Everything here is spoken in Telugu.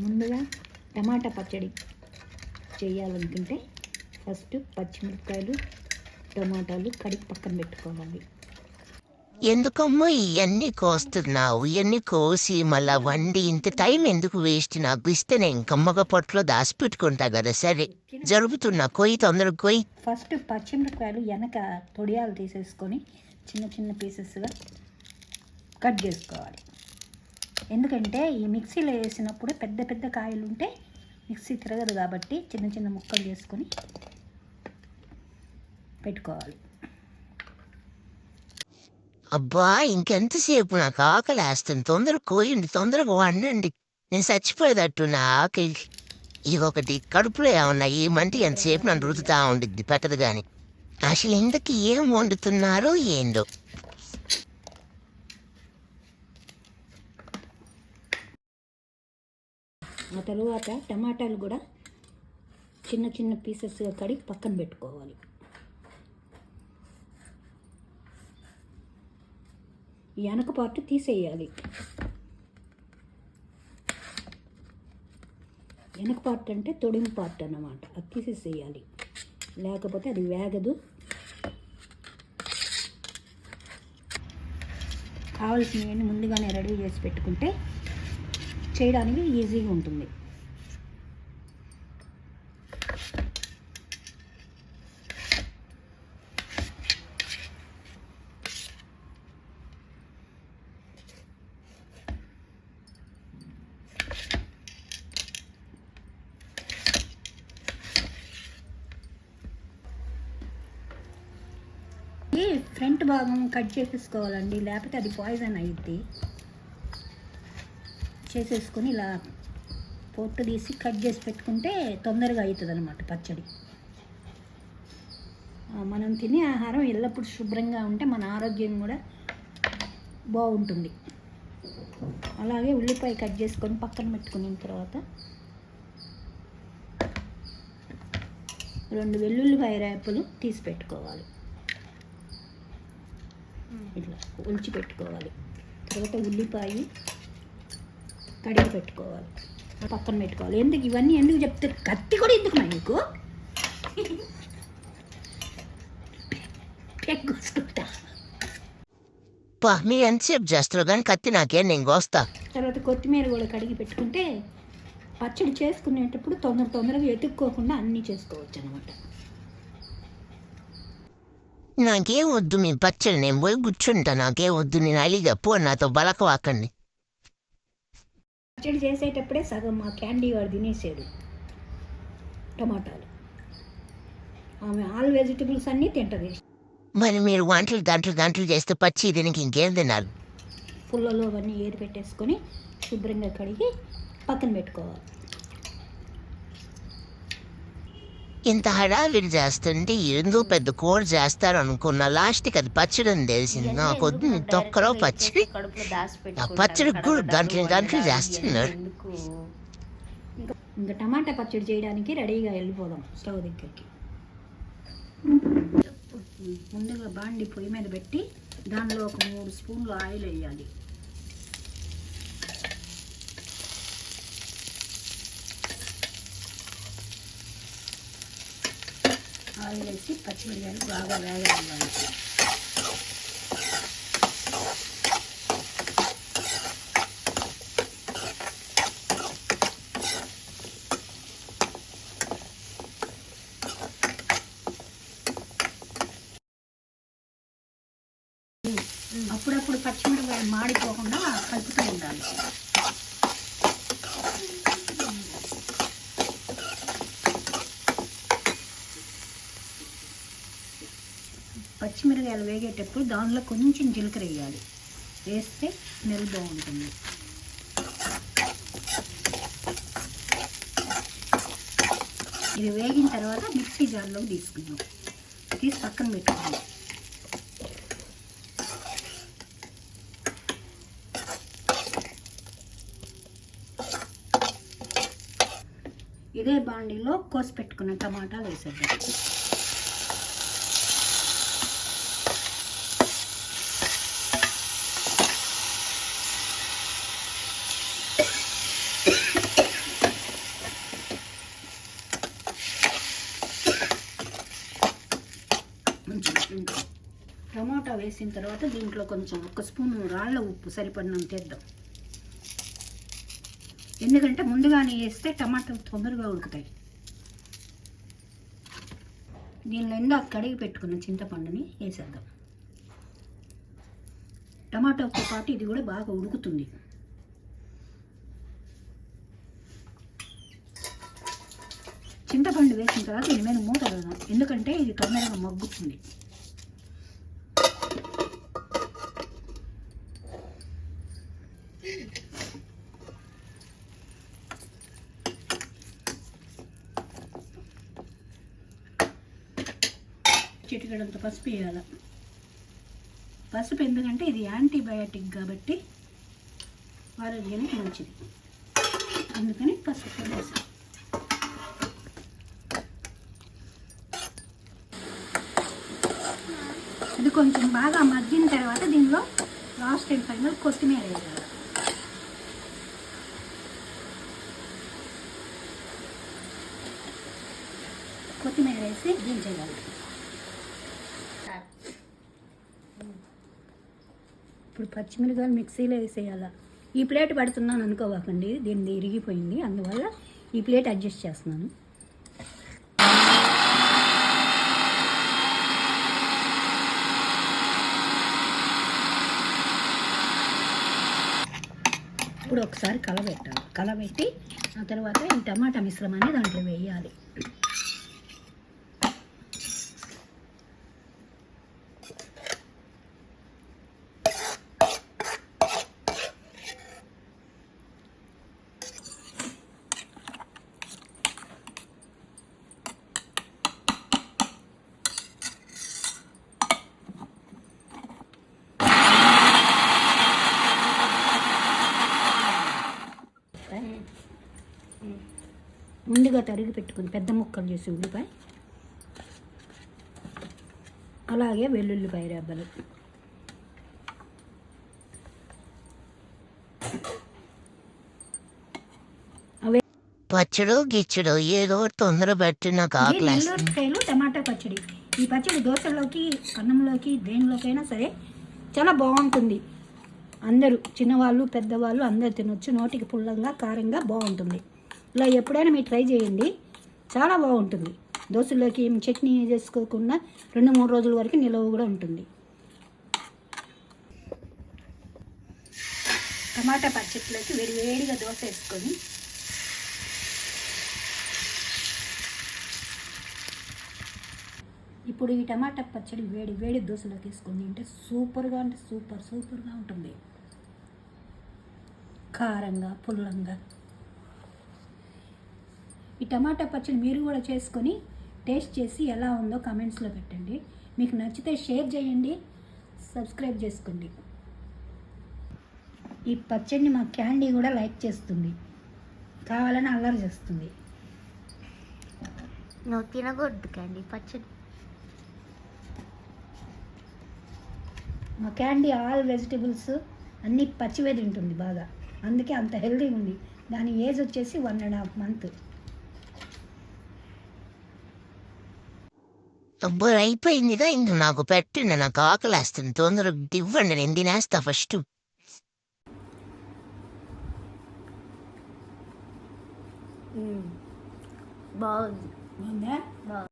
ముందుగా టమాటా పచ్చడి చేయాలనుకుంటే ఫస్ట్ పచ్చిమిరపకాయలు టమాటాలు కడిగి పక్కన పెట్టుకోవాలి. ఎందుకమ్మా ఇవన్నీ కోస్తున్నావు? ఇవన్నీ కోసి మళ్ళా వండి ఇంత టైం ఎందుకు వేస్ట్? నాకు ఇస్తే నేను కమ్మగ పొట్లో దాచిపెట్టుకుంటా కదా. సరే జరుపుతున్నా, కొయ్యి తొందరగా కొయ్యి. ఫస్ట్ పచ్చిమిరపకాయలు వెనక తొడియాలు తీసేసుకొని చిన్న చిన్న పీసెస్గా కట్ చేసుకోవాలి. ఎందుకంటే ఈ మిక్సీలో వేసినప్పుడు పెద్ద పెద్ద కాయలు ఉంటే మిక్సీ తిరగదు కాబట్టి చిన్న చిన్న ముక్కలు చేసుకొని పెట్టుకోవాలి. అబ్బా ఇంకెంతసేపు? నాకు ఆకలి వేస్తుంది. తొందరగా కోయండి, తొందరగా వండండి. నేను చచ్చిపోయేటట్టు నా ఆకలి. ఇదొకటి కడుపులో ఏమన్నా ఏమంటే ఎంతసేపు నన్ను రుతుతా ఉండిద్ది పెట్టదు కానీ. అసలు ఇంతకీ ఏం వండుతున్నారో ఏందో. ఆ తరువాత టమాటాలు కూడా చిన్న చిన్న పీసెస్గా కడిగి పక్కన పెట్టుకోవాలి. ఈ వెనక పార్ట్ తీసేయాలి. వెనక పార్ట్ అంటే తొడిమి పార్ట్ అన్నమాట, అది తీసేసేయాలి, లేకపోతే అది వేగదు. కావాల్సినవన్నీ ముందుగానే రెడీ చేసి పెట్టుకుంటే చేయడానికి ఈజీగా ఉంటుంది. ఫ్రంట్ భాగం కట్ చేసేసుకోవాలండి, లేకపోతే అది పాయిజన్ అయ్యిద్ది. చేసేసుకొని ఇలా పొట్టు తీసి కట్ చేసి పెట్టుకుంటే తొందరగా అవుతుంది అన్నమాట పచ్చడి. మనం తినే ఆహారం ఎల్లప్పుడూ శుభ్రంగా ఉంటే మన ఆరోగ్యం కూడా బాగుంటుంది. అలాగే ఉల్లిపాయ కట్ చేసుకొని పక్కన పెట్టుకున్న తర్వాత 2 వెల్లుల్లిపాయ రేపలు తీసి పెట్టుకోవాలి. ఇట్లా ఒలిచి పెట్టుకోవాలి. తర్వాత ఉల్లిపాయ కడిగి పెట్టుకోవాలి, పక్కన పెట్టుకోవాలి. ఇవన్నీ ఎందుకు చెప్తే? కత్తి కూడా ఎందుకు నీకు? కోసుకుంటా మీరు ఎంతసేపు చేస్తారు కానీ కత్తి నాకేం, నేను కోస్తా. తర్వాత కొత్తిమీర కూడా కడిగి పెట్టుకుంటే పచ్చడి చేసుకునేటప్పుడు తొందరగా ఎతుక్కోకుండా అన్నీ చేసుకోవచ్చు అనమాట. నాకేం వద్దు మీ పచ్చడి, నేను పోయి కూర్చుంటా. నాకేం వద్దు, నేను అలిగా పో, నాతో బలకవాకండి. పచ్చడి చేసేటప్పుడే సగం మా క్యాండీ వాడు తినేసాడు టమాటాలు. ఆమె ఆల్ వెజిటబుల్స్ అన్నీ తింటుంది. మరి మీరు గంటలు చేస్తే పచ్చి దీనికి ఇంకేం తినాలి? పుల్లలో అవన్నీ ఏరి పెట్టేసుకొని శుభ్రంగా కడిగి పక్కన పెట్టుకోవాలి. ఇంత హడావిడి చేస్తుంటే ఏందో పెద్ద కూర చేస్తారు అనుకున్నా, లాస్ట్కి అది పచ్చడి అని తెలిసింది. నాకు వద్దు నీ తొక్కలో పచ్చడి. ఆ పచ్చడి కూడా గంటలు చేస్తున్నాడు. ఇంకా టమాటా పచ్చడి చేయడానికి రెడీగా వెళ్ళిపోదాం స్టవ్ దగ్గరికి. ముందుగా బాండి పొయ్యి మీద పెట్టి దానిలో ఒక 3 స్పూన్లు ఆయిల్ వేయాలి. ఆయిల్ వేసి పచ్చిమిరపకాయలు బాగా వేగనివ్వాలి. అప్పుడప్పుడు పచ్చిమిరపకాయలు మాడిపోకుండా కలుపుతూ ఉండాలి. పచ్చిమిరపకాయలు వేగేటప్పుడు దానిలో కొంచెం జీలకర్ర వేయాలి, వేస్తే స్మెల్ బాగుంటుంది. ఇది వేగిన తర్వాత మిక్సీ జార్లోకి తీసుకుందాం, తీసి పక్కన పెట్టుకుందాం. ఇదే బాండీలో కోసి పెట్టుకున్న టమాటాలు వేసేద్దాం. కొంచెం టమాటా వేసిన తర్వాత దీంట్లో కొంచెం 1 స్పూను రాళ్ళ ఉప్పు సరిపడినంత వేద్దాం. ఎందుకంటే ముందుగానే వేస్తే టమాటాలు తొందరగా ఉడుకుతాయి. దీనిలో ఇందాక కడిగి పెట్టుకున్న చింతపండుని వేసేద్దాం. టమాటాతో పాటు ఇది కూడా బాగా ఉడుకుతుంది. చింతపండు వేసిన తర్వాత దీని మీద మూత వేద్దాం, ఎందుకంటే ఇది తొందరగా మగ్గుతుంది. చిటికెడంత పసుపు వేయాలి. పసుపు ఎందుకంటే ఇది యాంటీబయాటిక్ కాబట్టి ఆరోగ్యానికి మంచిది, అందుకని పసుపు వేసాం. ఇది కొంచెం బాగా మగ్గిన తర్వాత దీనిలో లాస్ట్ అండ్ ఫైనల్ కొత్తిమీర వేయాలి. కొత్తిమీర వేసి దించేయాలి. ఇప్పుడు పచ్చిమిరకాయలు మిక్సీలో వేసేయాలి. ఈ ప్లేట్ పడుతున్నాను అనుకోవాకండి, దీన్ని ఇరిగిపోయింది, అందువల్ల ఈ ప్లేట్ అడ్జస్ట్ చేస్తున్నాను. ఇప్పుడు ఒకసారి కలబెట్టాలి. కలబెట్టి ఆ తర్వాత ఈ టమాటా మిశ్రమాన్ని దాంట్లో వేయాలి. ముందుగా తరిగి పెట్టుకుని పెద్ద ముక్కలు చేసి ఉల్లిపాయ, అలాగే వెల్లుల్లిపాయ రెబ్బలు, అవే పచ్చడు గిచ్చడు ఏదో తొందర పెట్టి నాకు ఆకలేస్తుంది. ఎల్లుల్లిపాయలు టమాటా పచ్చడి. ఈ పచ్చడి దోశలోకి, అన్నంలోకి, దేనిలోకైనా సరే చాలా బాగుంటుంది. అందరూ చిన్నవాళ్ళు పెద్దవాళ్ళు అందరు తినొచ్చు. నోటికి పుల్లంగా కారంగా బాగుంటుంది. ఇలా ఎప్పుడైనా మీరు ట్రై చేయండి, చాలా బాగుంటుంది. దోశలోకి చట్నీ చేసుకోకుండా 2-3 రోజుల వరకు నిలవ కూడా ఉంటుంది. టమాటా పచ్చడిలోకి వేడిగా దోశ వేసుకొని ఇప్పుడు ఈ టమాటా పచ్చడి వేడి దోశలోకి వేసుకొని తింటే సూపర్గా, అంటే సూపర్గా ఉంటుంది. కారంగా పుల్లంగా. ఈ టమాటా పచ్చడి మీరు కూడా చేసుకొని టేస్ట్ చేసి ఎలా ఉందో కామెంట్స్లో పెట్టండి. మీకు నచ్చితే షేర్ చేయండి, సబ్స్క్రైబ్ చేసుకోండి. ఈ పచ్చడిని మా క్యాండీ కూడా లైక్ చేస్తుంది, కావాలని అల్లరి చేస్తుంది. నువ్వు తినకూడదు క్యాండీ పచ్చడి. మా క్యాండీ ఆల్ వెజిటబుల్స్ అన్నీ పచ్చివే తింటుంది బాగా, అందుకే అంత హెల్తీగా ఉంది. దాని ఏజ్ వచ్చేసి 1.5 months. అయిపోయిందిగా, ఇంక నాకు పెట్టండి, నాకు ఆకలేస్తుంది. తొందరగా ఇవ్వండి, నేను తినేస్తా ఫస్ట్. బాగుంది. బాగుందా?